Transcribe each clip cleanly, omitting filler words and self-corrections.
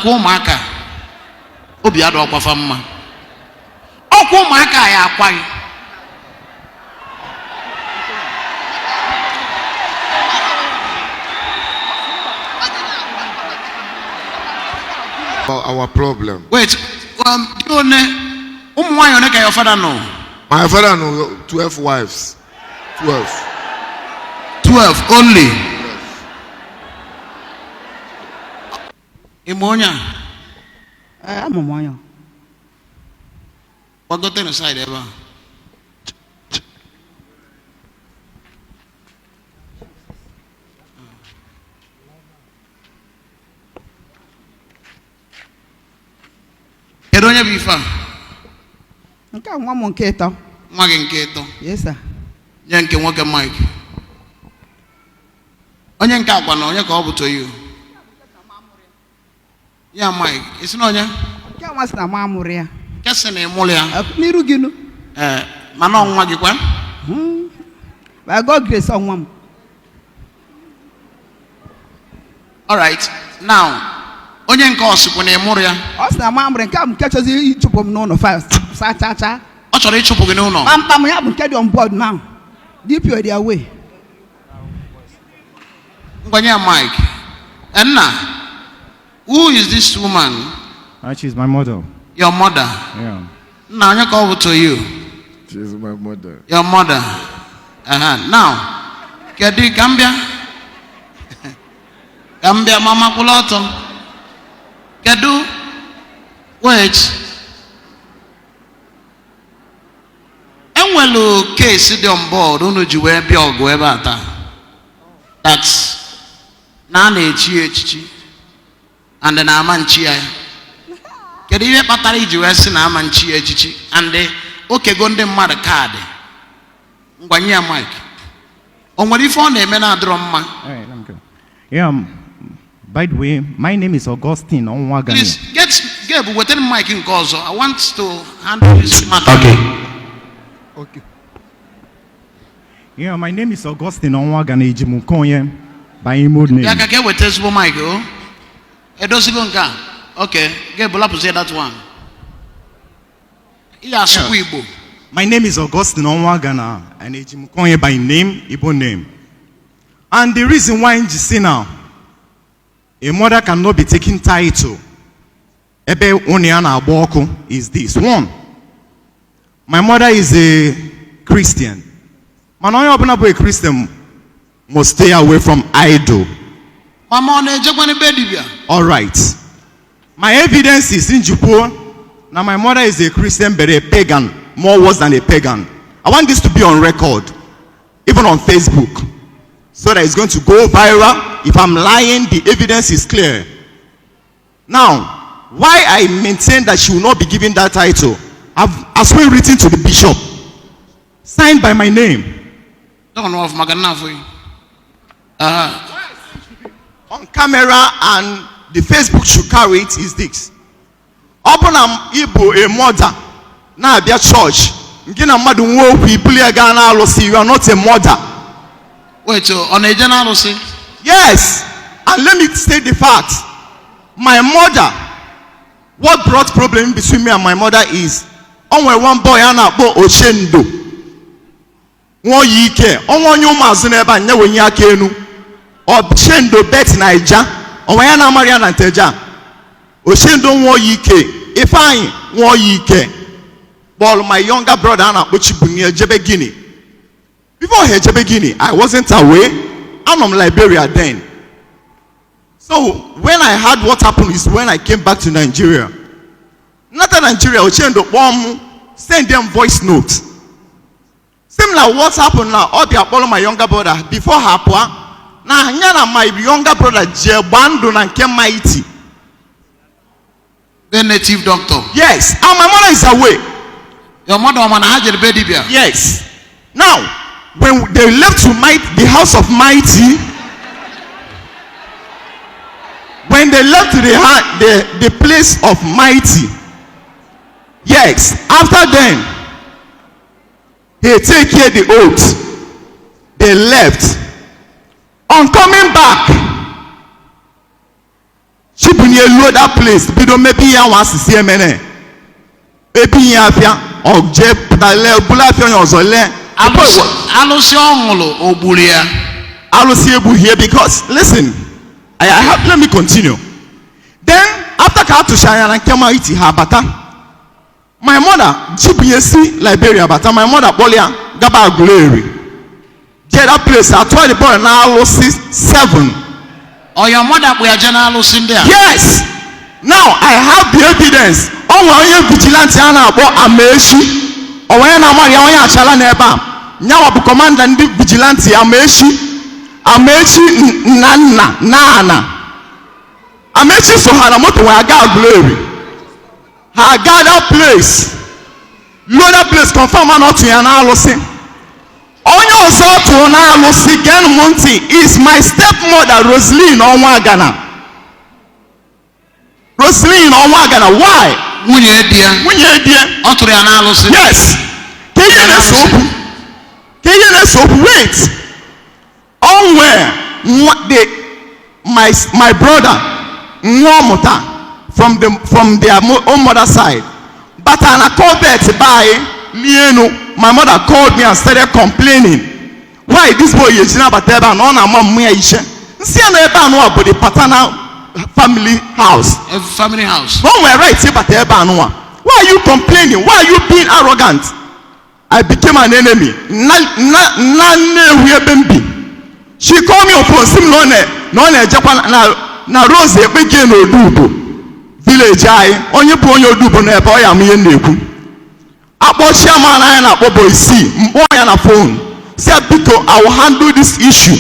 nakwa ụmụaka obi adọ ọkwafa mma ọkwa ụmụaka ya akwaghị Our problem. Wait, your father know? My father know 12 wives. 12. 12 only. Imonya. I'm a moya. What got inside ever? Edonya bifa. Nka nwa mo nke eto. Nwa gị nke eto. Yes sir. Nye nke nwoke Mike. Onye nke akwa na onye ka ọ bụ to you. Ya Mike, isi na onye? Nke nwa sị na ma amụrụ ya. Kese na ịmụrụ ya. N'iru gị nu. Mana nwa gị kwa? By God grace nwa m. All right. Now, onye nke ọsịkwa na ịmụrụ ya. Ọ sị na ma amụrụ nke a m nke chọzi ịchụpụ m n'ụlọ first. Sa cha cha. Ọ chọrọ ịchụpụ gị n'ụlọ. Pam ya bụ nke dị on board now. DPO their way. Ngwanya Mike. Enna, who is this woman? She's my mother. Your mother? Yeah. Now, onye ka ọ bụ to you? She's my mother. Your mother. Now, kedu kambia? Kambia mama kuloto. Kedu? Wait. Enwelu case dị on board unu ji wee bịa ọgụ ebe a taa. That's na na-echi echichi and na ama nchi ya. Kedu ihe kpatara iji wee sị na ama nchi echichi and okego ndị mmadụ kaadị. Ngwanye ya Mike. O nwere ife ọ na-eme na adịrọ mma. Yeah, by the way, my name is Augustine Onwagani. Please, get within Mike in Gozo. I want to handle this matter. Okay. Yeah, my name is Augustine Onwagani Jimukonye by Imo name. Yeah, get with this Mike. Okay, get Bula to say that one. Yes, Igbo. My name is Augustine Onwagana and Jimukonye by name, Igbo name. And the reason why in now, a mother cannot be taking title ebe oniana aboko is this. One, my mother is a Christian. Man, onye obuna bo a Christian must stay away from idol. All right. My evidence is in Jupo. Now my mother is a Christian but a pagan, more worse than a pagan. I want this to be on record, even on Facebook, so that it's going to go viral. If I'm lying, the evidence is clear. Now, why I maintain that she will not be given that title, I've as well written to the bishop, signed by my name. Don't know if on camera, and the Facebook should carry it is this. Open Igbo a mother. Now their church. You are not a mother. Wait, so on a general say? Yes, and let me state the fact. My mother, what brought problem between me and my mother is only one boy and a boy Ochendo. One yike, only you must never know when you are kenu. Ochendo bet Naija, Oyana Marian and Teja. Ochendo one yike, if I one yike. But my younger brother and a Ochibunia Jebegini. Before Jebegini, I wasn't away. I'm from Liberia then. So when I heard what happened is when I came back to Nigeria. Not in Nigeria, Ochendo bomb, send them voice notes. Similar what happened now, all the Apollo my younger brother before Hapwa. Now my younger brother Jebando and came mighty. The native doctor. Yes, and my mother is away. Your mother man had your baby bear. Yes. Now when they left to the house of mighty, when they left the place of mighty, yes, after then they take care the oath, they left. On coming back, Chibunye ye load that place bido maybe ya wa sisi emene ebi ya afia oje putale bula afia onye ozo le alụsị ọṅụlụ ogburu ya. alụsị egbu here because listen I have, let me continue. Then after ka atụchara na nke ma iti ha bata my mother GPSC Liberia bata my mother kpọrọ ya gaba Aguleri get that place atụọ the boy na alụsị 7. Or your mother kpụ ya je na alụsị ndị a. Yes. Now I have the evidence. O nwere onye vigilante a na-akpọ Amaechi. O nwere na amara ya onye achala n'ebe a. Nyawa bụ commander ndị vigilante Amaechi. Amaechi na Amaechi so ha na moto wee aga Aguleri. Ha aga that place. Load that place confirm na otu ya na alụsị. Onye ọzọ tụrụ na alụsị gen m ntị is my stepmother Roslyn Onwagana. Roslyn Onwagana, why? Nwunye di ya. Nwunye di ya. Ọ tụrụ ya na alụsị. Yes. Ka ihe na-eso okwu. Wait. Onwere my brother nwa ọmụta from their own mother side. But I called that by Lienu. My mother called me and started complaining. Why this boy is not about eba no na mom me ishe. Nsi na eba no about the paternal family house. A family house. When we right about eba no. Why are you complaining? Why are you being arrogant? I became an enemy. She called me on phone. Sim no Japan na Rose begin Odubo village I onye bụ onye Odubo na ebe ọ ya m ihe na-ekwu. Akpọ chairman anyị na-akpọ Boysi mkpọ ya na phone. Say biko I will handle this issue.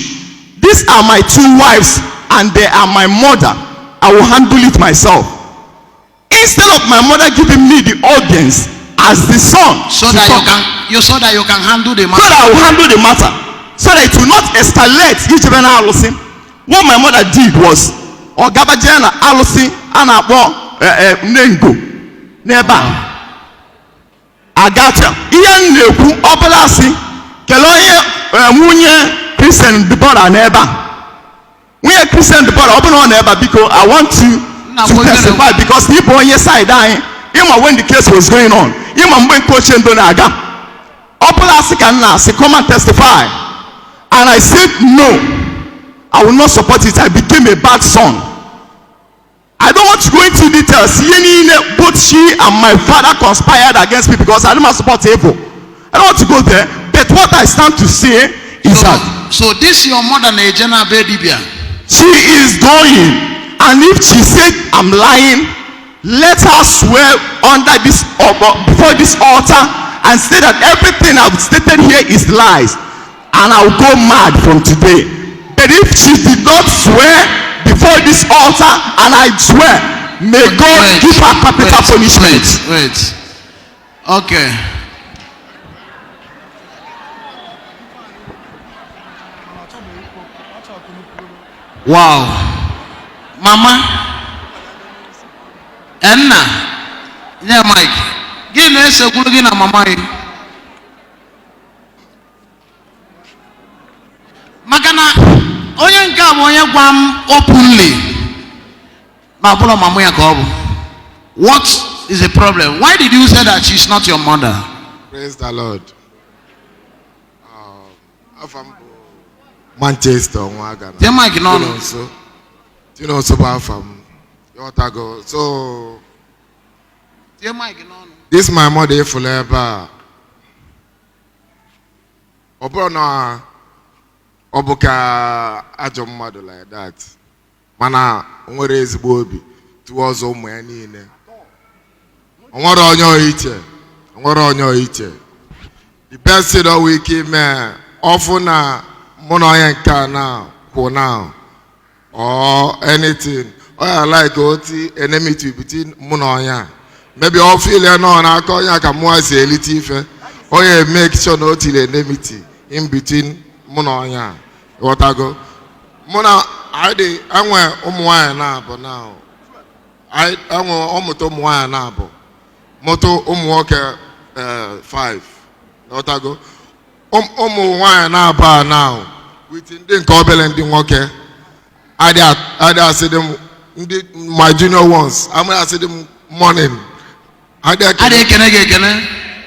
These are my 2 wives and they are my mother. I will handle it myself. Instead of my mother giving me the audience as the son, so that you can handle the matter. So that I will handle the matter. So that it will not escalate. What my mother did was Ogabajana Alusi Anabo Nengo Neba Agata Ian Neku Opalasi Keloye Munye Christian Debora Neba. We are Christian Debora open on Neba because I want to testify because people on your side dying. Even when the case was going on, even when Coach Donaga Opalasi can come and testify. And I said no, I will not support it. I became a bad son. I don't want to go into details. Both she and my father conspired against me because I don't support evil. I don't want to go there. But what I stand to say is that. So this your mother Nejana Bedibia. She is going, and if she said I'm lying, let her swear under this before this altar and say that everything I've stated here is lies, and I'll go mad from today. But if she did not swear before this altar, and I swear, may God give her capital punishment. Wait. Okay. Wow. Mama. Enna. Yeah, Mike. Give me a second again, Mama. Magana. Onye nke a bụ onye gwa m openly ma bụrụ mama ya ka ọ bụ. What is the problem? Why did you say that she's not your mother? Praise the Lord. Afam Manchester Nwagana. Tie Mike n'ọnụ. Tino nso bụ afam. Yotago. So Tie Mike n'ọnụ. this my mother ifulu ebe a. Ọ bụrụ na ọ bụ ka ajọ mmadụ like that, mana o nwere ezigbo obi towards ụmụ ya niile. O nwere onye oyiche. The best thing that we can make often na mụ na onye nke a na kwụ now or anything. I like oti enmity between mụ na onye. Maybe all feel ya no na aka onye ka mụ asi elite ife. Onye make sure na oti enmity in between mụ na onye. Whatever. Mona, I enwe ụmụ nwanyị na-abụ now. Enwe ọmụta ụmụ nwanyị na-abụ. Mụta ụmụ nwoke 5. Whatever. Ụmụ nwanyị na-abụ a now. With ndị nke obele ndị nwoke. Adị asị dị my junior ones. I'm going to say them morning.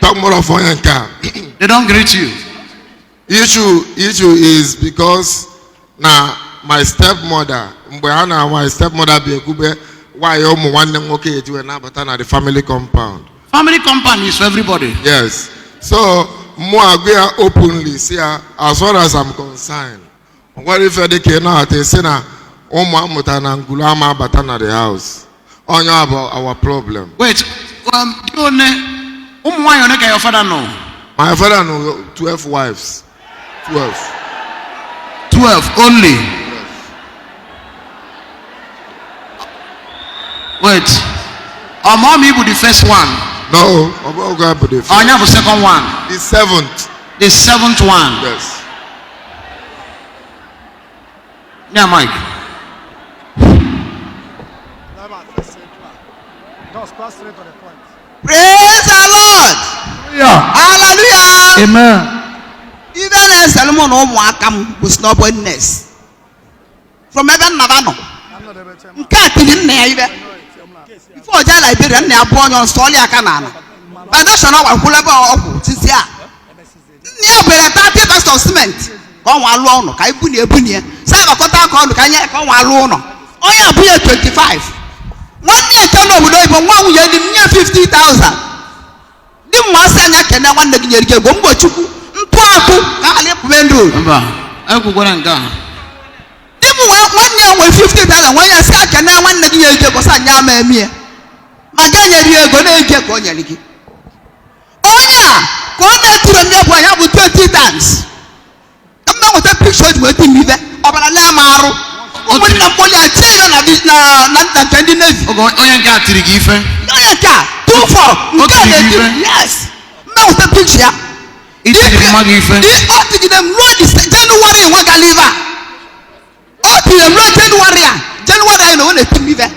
Talk more of They don't greet you. Issue is because now my stepmother, be why the family compound. Family compound is for everybody. Yes. So more openly see as far as I'm concerned. What if they cannot say na the house? On about our problem. Wait, do you know your father know? My father know 12 wives. 12 only. Wait. Our mommy was the first one. No, about the first. The second one. The seventh. The seventh one. Yes. Yeah, Mike. Praise the Lord. Hallelujah. Amen. Even as Solomon was stubbornness. From heaven, Navano. Before Liberia, they are born on Solia Canana. But that's not what Hulaba of Tizia. Near 30 of cement. One alone, Kaibunia Bunia, Sabakota, Kanya, Alone. Only a beer 25. 1 year, tell them, even 1 year, near 50,000. The Masanya can I want to get a bombo to Mpaku, Kalip Vendu. Uncle Goranga. 1 year with 50,000. 1 year, can I want to get a Bosanya Mia. Maganya, you're going to get Konyaniki. Oh, yeah, Kona to the network with 20 times. I'm not with a picture with me there. Or a lamaro. What will not only a chain of this now, not that 20 days. Oh, I got to give it. Yes. Now the picture. It's a money for them January work a liver. Oh, to them January. January, I know the TV there.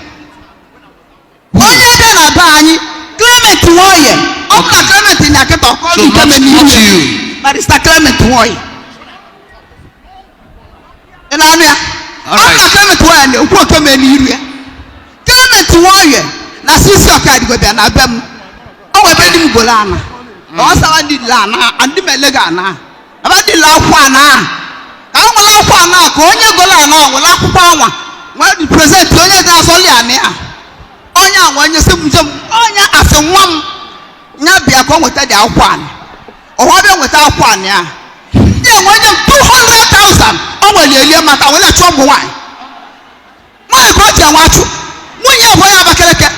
Oh, yeah, Bani. Clement Warrior. Oh, Clement in Akato. so not you. But it's the Clement Warrior. And I'm here. Clement Warrior. Who come in here? Clement Warrior. Na sisi ọka di gobe na bem o we be di golana o sa di lana andi melega na aba di la kwa na ka o la kwa na ko onye golana o la akwụkwọ anwa we di present onye da so li ane a onye anwa onye semjem onye asenwam nya bia ko nweta di akwụkwọ ane o ho be nweta akwụkwọ ane a ndị onye 200,000 o we le maka we le chọmụ nwanyị nwanyị ko ti anwa chu nwunye bo ya bakeleke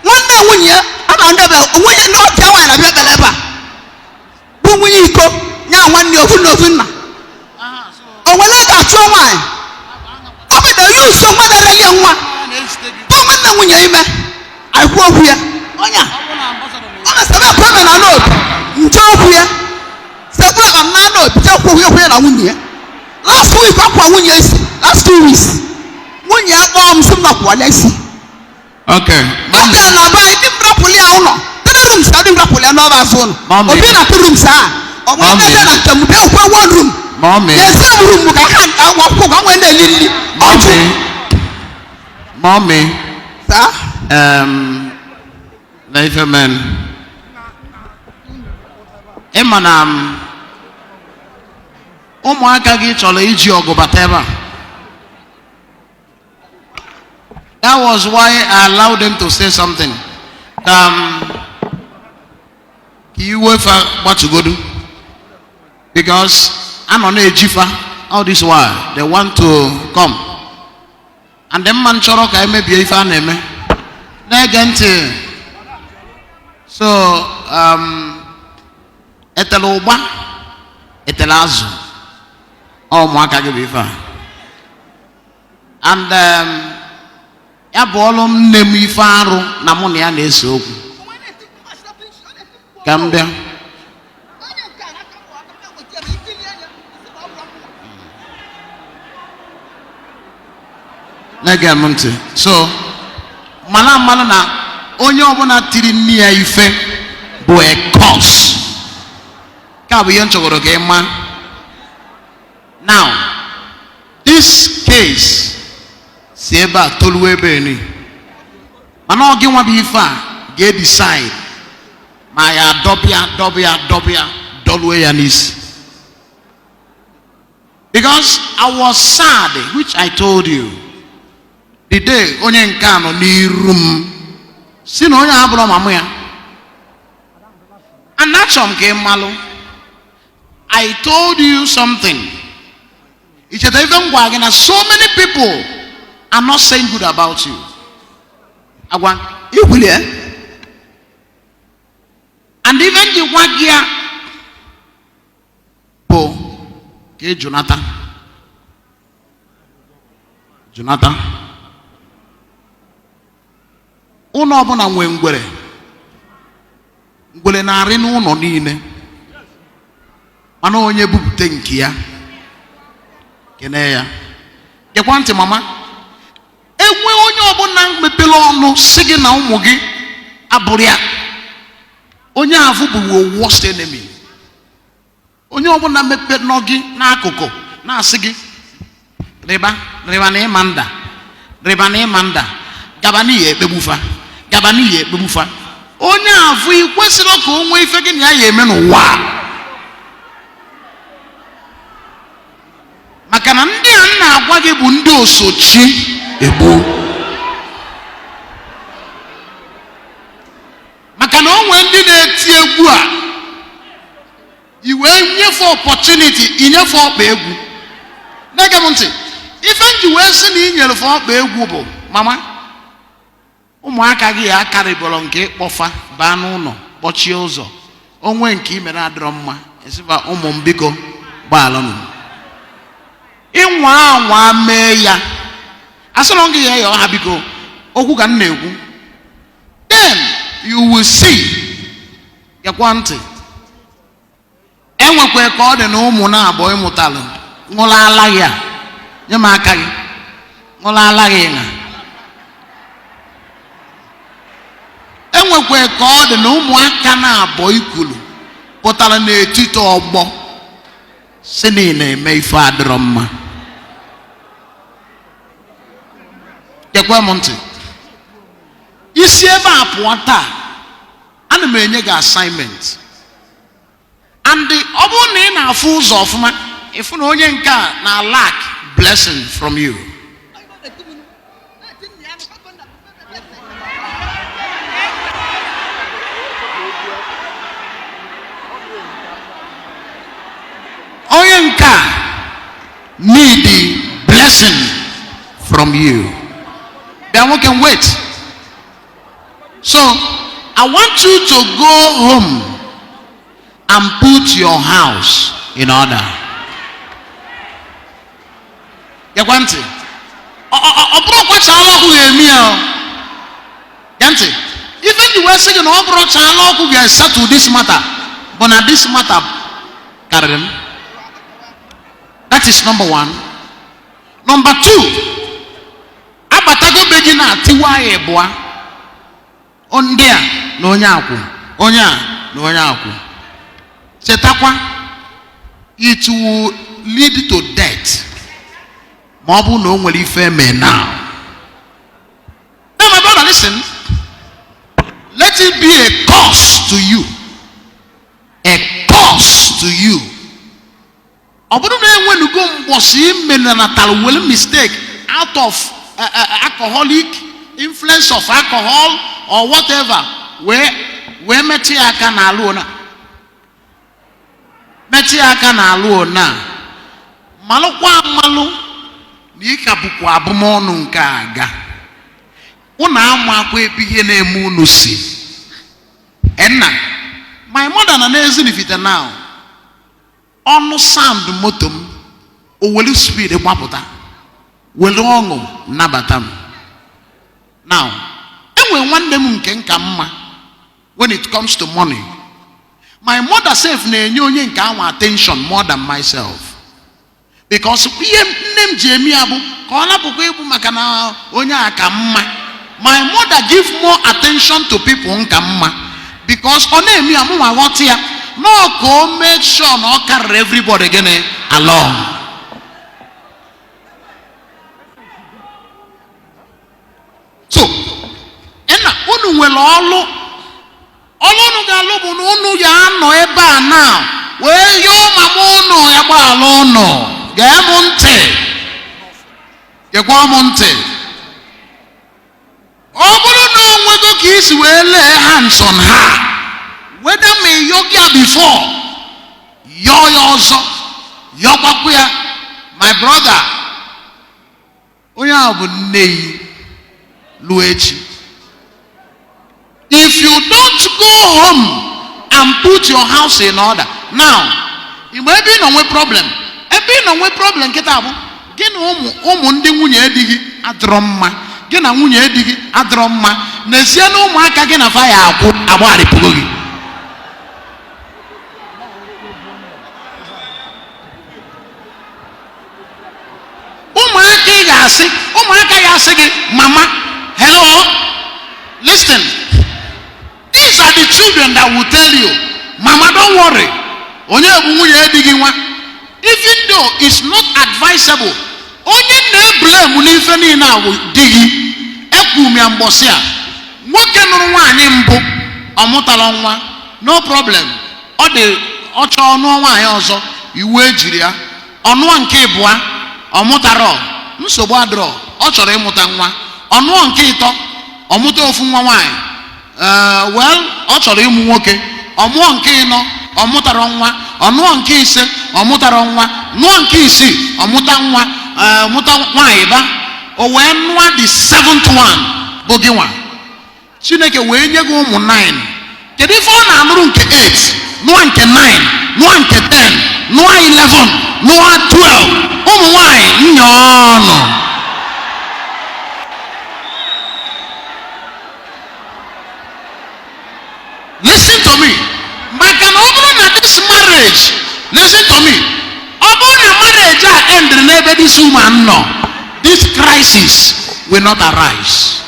nwanne nwunye ama ndebe nwunye na ọbịa nwaanyị na bịa beleba bụ nwunye iko nya nwanne ofu n'ofu nna o nwere ga-achụ nwaanyị ọ bụ na yu so nwa na-ereli nwa bụ nwanne nwunye ime akwụ okwu ya onye ọ na-esebe kweme na n'obi nje okwu ya sekwara ka nna n'obi je okwu ya na nwunye ya last week ọkwa nwunye isi last 2 weeks nwunye ya kpọọ m sị m nakwụwala isi. Okay. Okay, now buy the properly on. 3 rooms, I didn't properly on our zone. Obi na 2 rooms ah. O mo na na ntam be kwa 1 room. Mommy. Yes, 7 room ka kan wa ko ka we na lili. Mommy. Sir? Life man. Emanam. Ụmụaka gị chọrọ iji ọgụ bata ebe a. That was why I allowed them to say something. You wait for what to go do? Because I'm on a jifa all this while. They want to come. And then man choro ka eme bi ifa na eme. Na gente. So etelo uba etelazu. Oh mo aka gi ifa. And ya bọọlụ nne m ife arụ na mụ na ya na-ese okwu ka m bịa na-ege m ntị so mana mmanụ na onye ọbụla tiri nne ya ife bụ a curse ka bụ ihe m chọgoro ka ị ma now this case si ebe a toluo ebe ni mana ọ gị nwa bụ ife a ga-decide ma ya dọbịa dọluo ya n'isi. Because I was sad, which I told you the day onye nke a nọ n'iru m si na onye abụrụ mamụ ya and achọrọ m ka ị malụ. I told you something. Icheta ife m gwa gị na so many people are not saying good about you. Agwa ikwulie and even the gwa gị a bụ ka Jonathan ụlọ ọbụla nwee ngwere na-arị n'ụlọ niile mana onye bupute nke ya kene ya. Gekwa ntị mama, enwe onye ọbụla mepere ọnụ si gị na ụmụ gị abụrụ ya, onye ahụ bụ worst enemy. Onye ọbụla mepere nọ gị n'akụkụ na-asị gị rịba na ịma nda gaba n'ihe ekpegbufa, onye ahụ ị kwesịrị ka o nwee ife gị na ya eme n'ụwa. Maka na ndị a na-agwa gị bụ ndị osochi egbu. Maka na o nwee ndị na-eti egwu a iwe nyefe opportunity inyefe ọkpa egwu. Na-ege m ntị, ife nji wee sị na inyerefe ọkpa egwu bụ mama, ụmụaka gị ya akarịbọrọ nke ịkpọfa baa n'ụlọ kpọchie ụzọ, onwe nke imere adịrọ mma esiba ụmụ m biko gbaalụnụ. Ịnwa anwa mee ya asọrọ gị ya ọha biko okwu ka m na-ekwu, then you will see. Gekwa ntị, enwekwe ka ọ dị na ụmụ na-abụọ ịmụtalụ ṅụla alaghị a nye m aka gị ṅụla alaghị na enwekwe ka ọ dị na ụmụaka na-abụọ ikwulu pụtara n'etiti ọgbọ si na ị na-eme ife adịrọ mma. Gekwa m ntị, isi ebe a pụọ taa ana m enye gị assignment and ọ bụrụ na ị na-afụ ụzọ ọfụma ịfụ na onye nke a na lack blessing from you. Onye nke a need the blessing from you. Then we can wait. So I want you to go home and put your house in order. Gekwa ntị, ọ bụrụ kwachala ọkụ ga-eme ya. Ya ntị, ife ndị wee sị gị na ọ bụrụ chala ọkụ ga-settle this matter bụ na this matter karịrị m. That is number one. Number two, abatago be gị na-atiwa ya ịbụa ndị a na onye akwụ, onye a na onye akwụ. Chetakwa, it will lead to death ma ọ bụ na o nwere ife eme now. Now my brother, listen, let it be a curse to you, a curse to you. Ọ bụrụ na enwenugo mgbọsị ime na natal well mistake out of alcoholic influence of alcohol or whatever, wee metị aka na alụ na malụkwa amalụ na ịka bụkwa abụmọnụ nke aga ụnụ ama akwa ebe ihe na-eme unu si. Enna, my mother na na-ezinifite now ọnụ sound moto m o welu speed gbapụta welu ọṅụ nabata m. Now enwe nwanne m nke nka mma when it comes to money. My mother self na-enye onye nke ahụ attention more than myself, because ihe nne m ji eme ya bụ ka ọ napụkwa egbu maka na onye a ka mma. My mother give more attention to people nka mma because ọ na-eme ya mụ nwa ghọta ya no ka o make sure na ọ karịrị everybody gịnị along. ọlụ unu ga-alụ bụ na unu ga-anọ ebe a na wee yọọ mama unu ya gbaala unu. Gee m ntị, gekwa m ntị. Ọ bụrụ na onwego ka isi wee lee hands on her, whether ma yọọ ya before yọọ ya ọzọ yọkwakwa ya, my brother, onye ahụ bụ nne yi lụọ echi. If you don't go home and put your house in order now, ebe ị nọ nwe problem, ebe ị nọ nwe problem kịta bụ gị na ụmụ ndị nwunye di gị adịrọ mma, gị na nwunye di gị adịrọ mma, n'ezie na ụmụaka gị na fa ya akwụ agbarịpụgo gị. Ụmụaka ya asị gị, mama, hello, listen. These are the children that will tell you, mama, don't worry. Onye bụ nwunye di gị nwa. Even though it's not advisable, onye na-eblame n'ife niile ahụ di gị, ekwumi ya mbọsị a, nwoke nụrụ nwaanyị mbụ ọ mụtara nwa, no problem. Ọ chọọ ọnụọ nwaanyị ọzọ, iwu ejiri ya. Ọnụọ nke ịbụa ọ mụtara, nsogbu adịrọ, ọ chọrọ ịmụta nwa. Ọnụọ nke ịtọ ọ mụta ofu nwa nwaanyị, well, ọ chọrọ ịmụ nwoke. Ọmụọ nke ịnọ ọ mụtara nwa. Ọnụọ nke ise ọ mụtara nwa. Nụọ nke isii ọ mụta nwa, mụta nwaanyị ba. O wee nụọ the seventh one bụ gị nwa. Chineke wee nye gị ụmụ 9. Kedu ife ọ na-anụrụ nke 8, nụọ nke 9, nụọ nke 10, nụọ 11, nụọ 12. Ụmụ nwaanyị nnọọ. Listen to me. Maka na ọ bụrụ na this marriage, listen to me. Ọ bụrụ na marriage a end n'ebe this woman nọ, this crisis will not arise.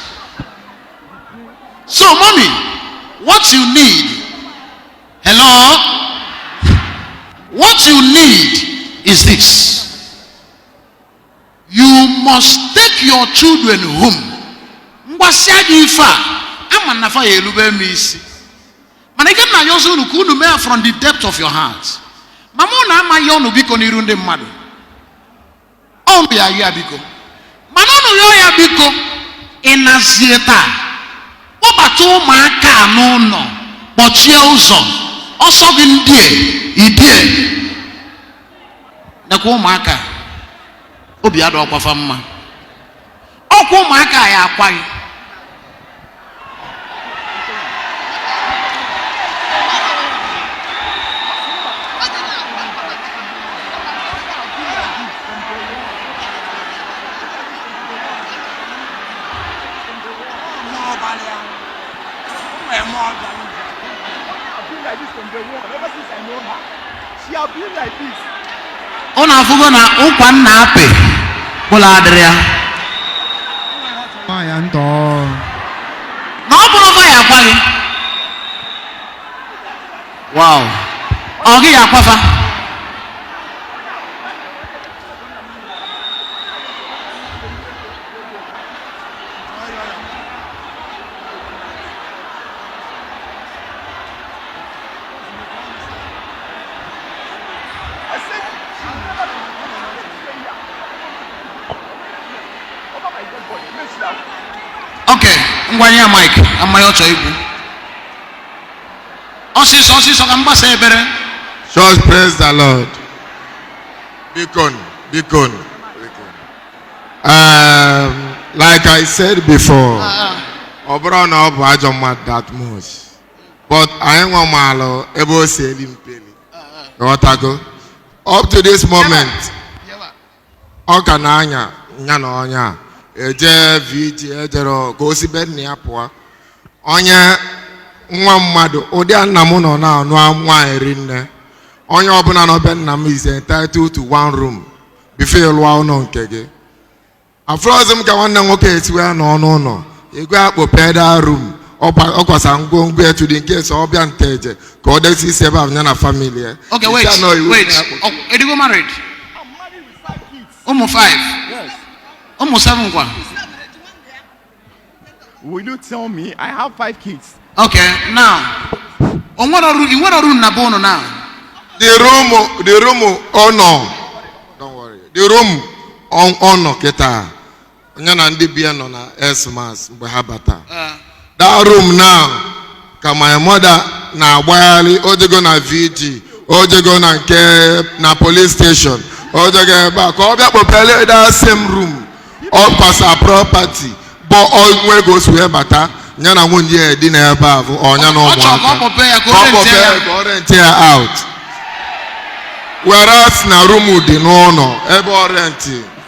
So, mommy, what you need, hello, what you need is this. You must take your children home. Ngwasịa gị ife a, ama na fa ya elube m isi. Mana ike na yozu unu ka unu mee from the depth of your heart. Mama unu amaghị ọnụ biko n'iru ndị mmadụ. Ọnụ ya ya biko. Mana unu yọọ ya biko, ịnazie taa. Kpọbata ụmụaka n'ụlọ, kpọchie ụzọ, ọsọ gị ndị idie. Nakwa ụmụaka, obi adọ ọkwafa mma. Ọkwa ụmụaka ya akwaghị. Ọ na-afụgo na ụkwa nna apị bụla adịrị ya. Na ọ bụrụ ya akwaghị. Wow. Ọ gị ya akwafa. Okay, ngwanye ya Mike, amaghị ọ chọọ ikwu. Ọsịsọ ka mgbasa ebere. Just praise the Lord. Beacon. Like I said before, ọ bụrụ na ọ bụ ajọ mmadụ that much, but anyị nwa maalụ ebe o si eli mpeli. Ghọtago? Up to this moment, ọ ka na-anya ya na onye a. Eje VG ejero ka o si be nna ya pụọ. Onye nwa mmadụ ụdị nna m nọ na anụ nwaanyị rinne. Onye ọbụla nọ be nna m is entitled to one room before ịlụọ ụlọ nke gị. Afrozi m ka nwanne nwoke esiwe ya n'ọnụ ụlọ. Igwe akpọ pedal room. Ọ kwasa ngwongwo ya tudi nke so ọbịa nteje ka ọ desi isi ebe ahụ ya na family ya. Okay, wait. Edigo married? I'm married with 5 kids. Ụmụ 5? Yes. Ụmụ 7 kwa? Will you tell me? I have 5 kids. Okay, now. On what room na bono now? The room, oh no. Don't worry. The room on no keta. Nyana ndi bia no na Xmas mgbe ha bata. That room now, ka my mother na agbali ojego na VG, ojego na nke na police station, ojego ba ka obia popele that same room. All pass our property, but all where goes where bata. Nyana won't hear dinner above or nyana go rent here out. Whereas na room di no ebe rent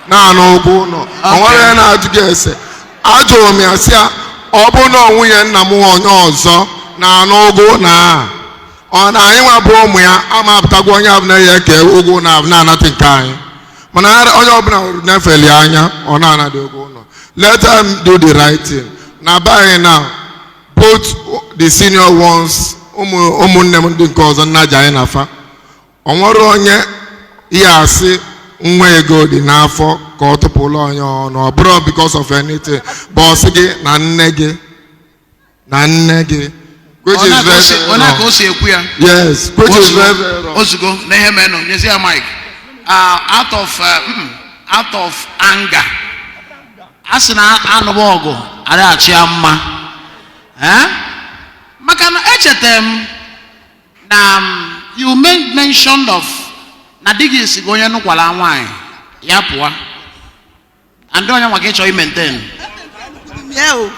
na no go no. Onwere na ajuge ese. Ajo mi asia obo no nwunye nna m onye ọzọ na n'ogo na ọ na anyị nwa bụ ụmụ ya amapụtagwa onye abụna ya ke ogo na abụna anatị nke anyị mana onye ọbụla na-efeli anya ọ na-anadị ogo no. Let them do the right thing. Na by now, both the senior ones, ụmụnne m ndị nke ọzọ nna ji anyị nafa. O nwere onye ya asị nwa ego dị n'afọ ka ọ tụpụla onye ọnụ ọ bụrụ because of anything. But sị gị na nne gị na nne gị. Which is very wrong. Yes, which is very wrong. Ozugo, Nehemeno, Yesia Mike. Out of anger. Asina anobogo, ada chiamma. Makana echetem na you made mention of na digi sigonya no kwala nwai. Ya poa. And onye nwake cho maintain. Yeah.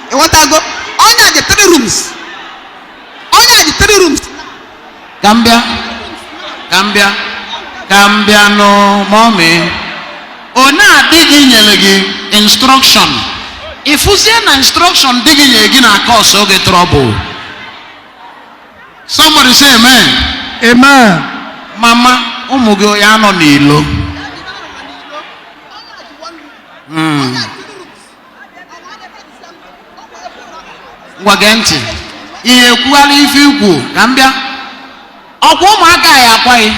You want to go? Only the 3 rooms. Only the 3 rooms. Gambia no mommy. Ona digi nyelegi instruction. If you say na instruction digi nyelegi na cause oge trouble. Somebody say amen. Amen. Mama, umugo ya no nilo. Gwagenti. Ihe kwuala ife ikwu ka mbịa. Ọkwa ụmụaka ya akwaghị.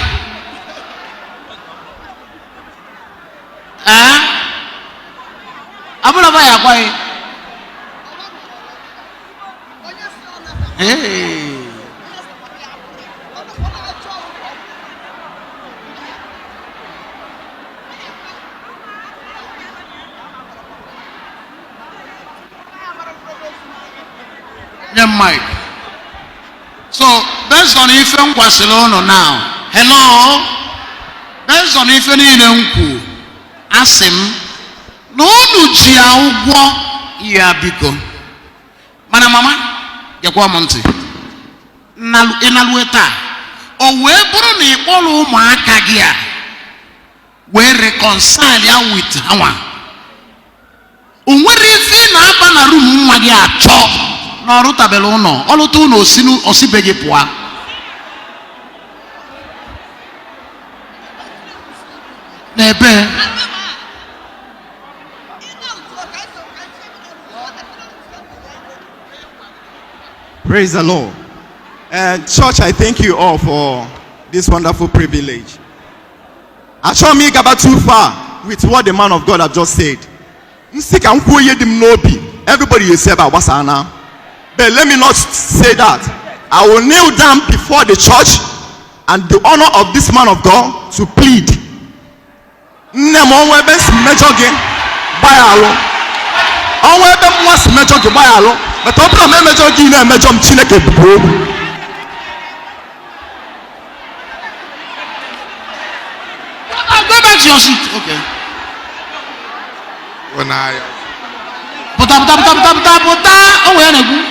Abụlaba ya akwaghị. Mike. So based on ife nkwasịrị now. Hello. Based on ife niile nkwu asị m na unu ji ụgwọ ya biko. Mana mama gekwa m ntị. Ịnalue taa o wee bụrụ na ịkpọrọ ụmụaka gị a wee reconcile ya with hawa. O nwere ife na-aba na room nwa gị achọ n'ọrụ tabele ụnọ ọlụtụ ụnọ osibeghị pụa. N'ebe praise the Lord. And church, I thank you all for this wonderful privilege. I shall make about too far with what the man of God have just said. Everybody is say about what's now. But let me not say that. I will kneel down before the church and the honor of this man of God to plead. Go back to your seat. Okay. When I Puta. Oh, where are you?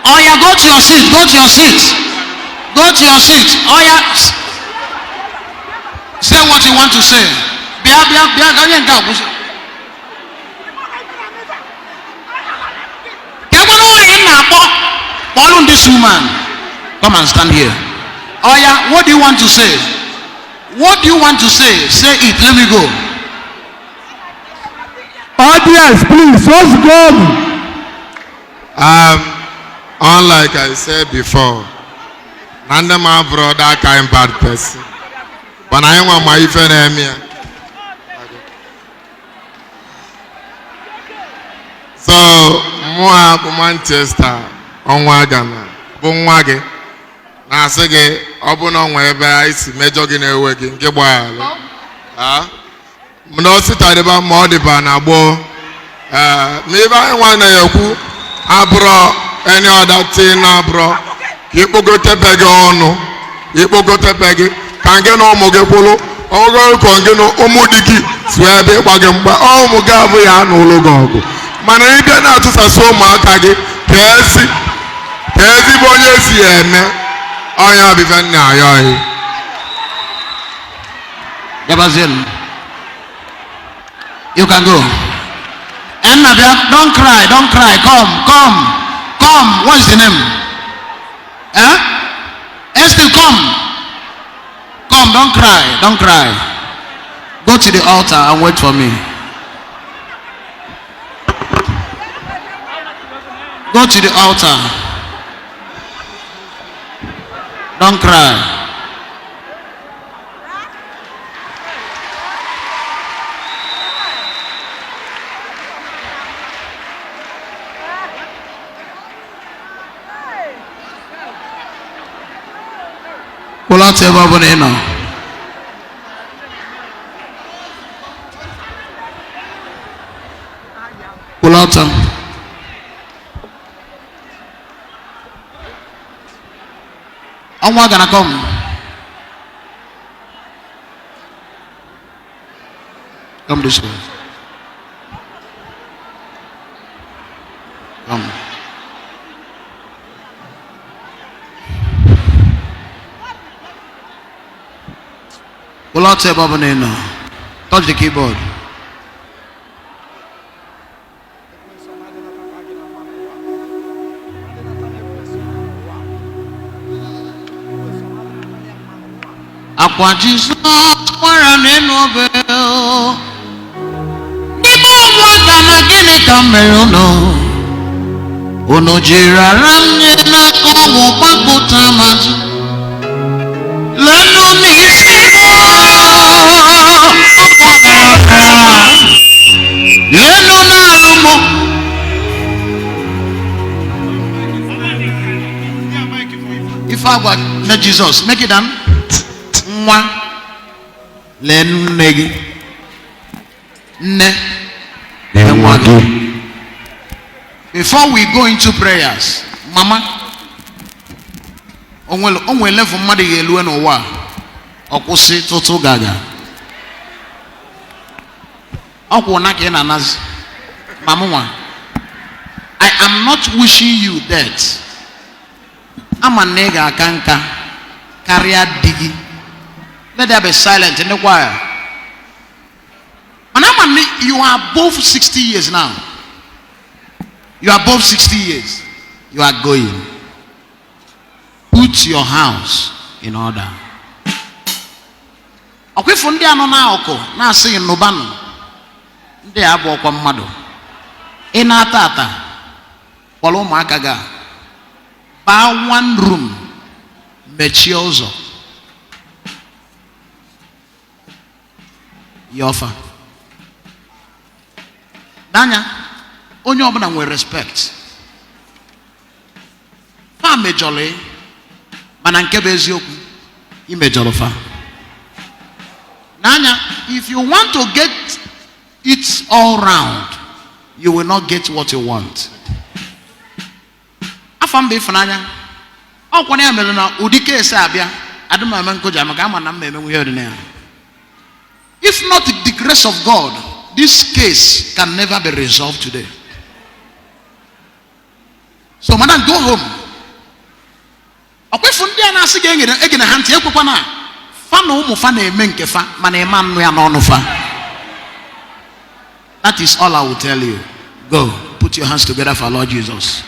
Oh yeah, go to your seat. Go to your seat. Go to your seat. Oh yeah. Say what you want to say. This woman, come and stand here. Oh yeah, what do you want to say? What do you want to say? Say it. Let me go. Audience, please, let's go. Unlike I said before, none of my brother kind bad person. But I want my friend here. So, more Manchester on Wagana, Bungwage. Na sige, obuno nwebe isi mejo gị na-ewe gị nke gbaala. Mna osita deba ma ọ dịba na gboo. N'ibe anyị nwa na-ekwu abụrụ any other thing abụrụ ka ikpogotepe gị ọnụ, ikpogotepe gị ka nke na ụmụ gị kwụrụ ogo ka nke na ụmụ di gị si ebe ịgba gị mgba ụmụ gị abụghị ha n'ụlọ gị ọgụ. Mana ịbịa na-atụsasị ụmụaka gị ka ezigbo onye si eme. Oh, yeah, be very nice. Yabazin, you can go. And don't cry, don't cry. Come. What's the name? Esther, come. Don't cry. Go to the altar and wait for me. Go to the altar. Don't cry. Pull out your bubble in now. Pull out some. I'm not gonna come. Come this way. Come. Pull out your bubble now. Touch the keyboard. Akwa Jizọs kwara n'elu obe n'ime ụwa ga na gịnị ka mere unu jiri ara m nye n'aka ọgwụ gbapụta mazụ lenu n'isi lenu n'arụmụ ife agwa na Jizọs make it done. Nwa lee nne gị nne nwa gị. Before we go into prayers, mama onwe level mmadụ ga-elu n'ụwa ọ kwụsị tụtụ gaga ọkwụ na ka ị na-anazi mama nwa. I am not wishing you death. Ama na ị ga-aka nka karịa di gị. Let there be silent in the choir. And you are above 60 years now. You are above 60 years. You are going. Put your house in order. Okay, from there no na oko na say no banu. Ndị abụọ kwa mmadụ. Ị na-ata ata. Kwala ụmụaka ga. Ba one room. Mechie ụzọ. Your offer. Danya, onye ọbụla nwere respect. Fa mejọrọ mana nke bụ eziokwu imejọrọ fa. Danya, if you want to get it all round, you will not get what you want. Afam be Ifunanya. Ọ kwanye ya mere na ụdị kesi abịa adịm eme nkụja maka ama na mma eme ihe ọdịnaya. If not the grace of God, this case can never be resolved today. So, madam, go home. Okay, from there, I see again a hand here. That is all I will tell you. Go, put your hands together for Lord Jesus.